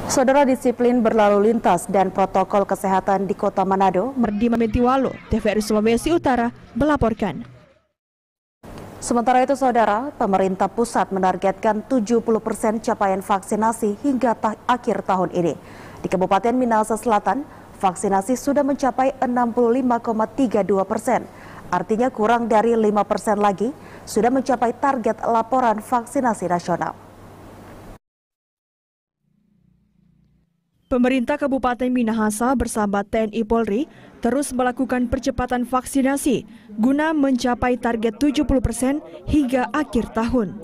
Saudara, disiplin berlalu lintas dan protokol kesehatan di Kota Manado. Mardi Mamentiwalo, TVRI Sulawesi Utara, melaporkan. Sementara itu, saudara, pemerintah pusat menargetkan 70% capaian vaksinasi hingga akhir tahun ini. Di Kabupaten Minahasa Selatan, vaksinasi sudah mencapai 65,32%. Artinya kurang dari 5% lagi sudah mencapai target laporan vaksinasi nasional. Pemerintah Kabupaten Minahasa bersama TNI Polri terus melakukan percepatan vaksinasi guna mencapai target 70% hingga akhir tahun.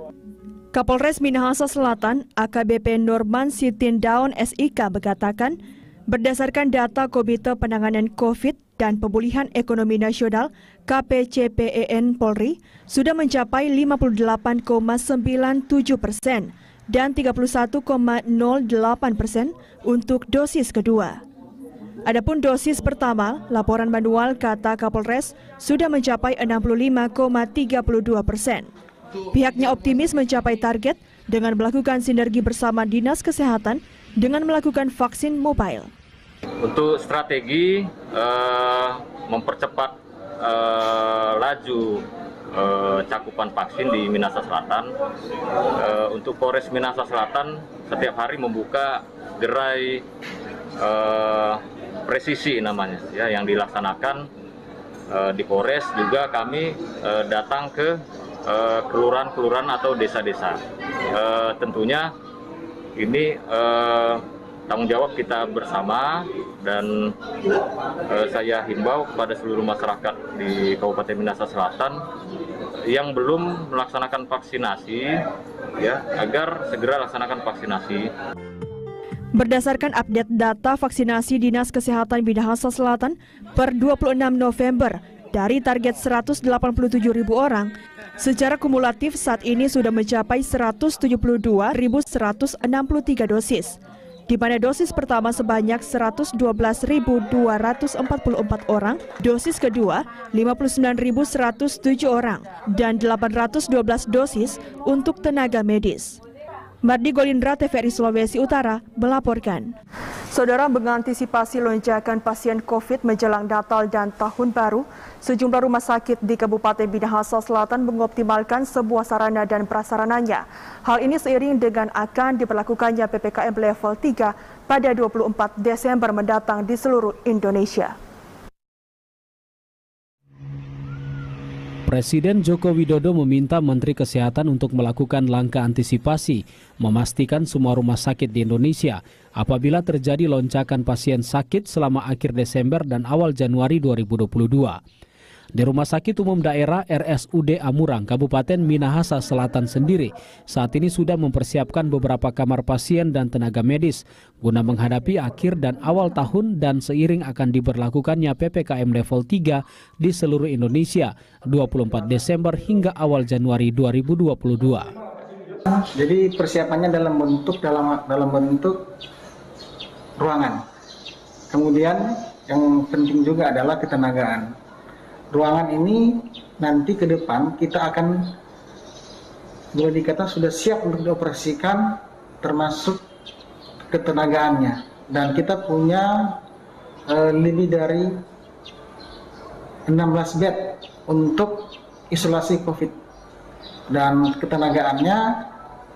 Kapolres Minahasa Selatan, AKBP Norman Sitindaun SIK mengatakan, berdasarkan data Komite Penanganan COVID dan Pemulihan Ekonomi Nasional KPCPEN Polri sudah mencapai 58,97% dan 31,08% untuk dosis kedua. Adapun dosis pertama, laporan manual kata Kapolres sudah mencapai 65,32%. Pihaknya optimis mencapai target dengan melakukan sinergi bersama Dinas Kesehatan dengan melakukan vaksin mobile. Untuk strategi mempercepat laju cakupan vaksin di Minahasa Selatan, untuk Polres Minahasa Selatan setiap hari membuka gerai presisi namanya, ya, yang dilaksanakan di Polres. Juga kami datang ke kelurahan-kelurahan atau desa-desa. Tentunya ini tanggung jawab kita bersama, dan saya himbau kepada seluruh masyarakat di Kabupaten Minahasa Selatan yang belum melaksanakan vaksinasi, ya, agar segera laksanakan vaksinasi. Berdasarkan update data vaksinasi Dinas Kesehatan Minahasa Selatan per 26 November dari target 187.000 orang, secara kumulatif saat ini sudah mencapai 172.163 dosis, di mana dosis pertama sebanyak 112.244 orang, dosis kedua 59.107 orang, dan 812 dosis untuk tenaga medis. Mardi Golindra, TVRI Sulawesi Utara, melaporkan. Saudara, mengantisipasi lonjakan pasien COVID menjelang Natal dan Tahun Baru, sejumlah rumah sakit di Kabupaten Minahasa Selatan mengoptimalkan sebuah sarana dan prasarananya. Hal ini seiring dengan akan diberlakukannya PPKM level 3 pada 24 Desember mendatang di seluruh Indonesia. Presiden Joko Widodo meminta Menteri Kesehatan untuk melakukan langkah antisipasi, memastikan semua rumah sakit di Indonesia apabila terjadi lonjakan pasien sakit selama akhir Desember dan awal Januari 2022. Di Rumah Sakit Umum Daerah RSUD Amurang, Kabupaten Minahasa Selatan sendiri, saat ini sudah mempersiapkan beberapa kamar pasien dan tenaga medis guna menghadapi akhir dan awal tahun dan seiring akan diberlakukannya PPKM level 3 di seluruh Indonesia 24 Desember hingga awal Januari 2022. Jadi persiapannya dalam bentuk ruangan. Kemudian yang penting juga adalah ketenagaan. Ruangan ini nanti ke depan kita akan, boleh dikatakan sudah siap untuk dioperasikan termasuk ketenagaannya. Dan kita punya lebih dari 16 bed untuk isolasi COVID. Dan ketenagaannya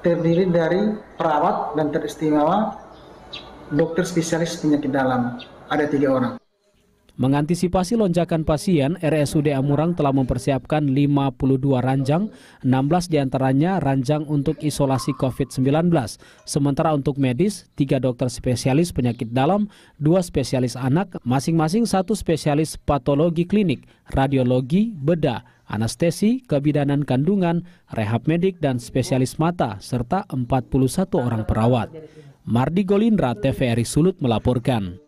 terdiri dari perawat dan teristimewa dokter spesialis penyakit dalam. Ada 3 orang. Mengantisipasi lonjakan pasien, RSUD Amurang telah mempersiapkan 52 ranjang, 16 diantaranya ranjang untuk isolasi COVID-19. Sementara untuk medis, 3 dokter spesialis penyakit dalam, 2 spesialis anak, masing-masing 1 spesialis patologi klinik, radiologi, bedah, anestesi, kebidanan kandungan, rehab medik, dan spesialis mata, serta 41 orang perawat. Mardi Golindra, TVRI Sulut melaporkan.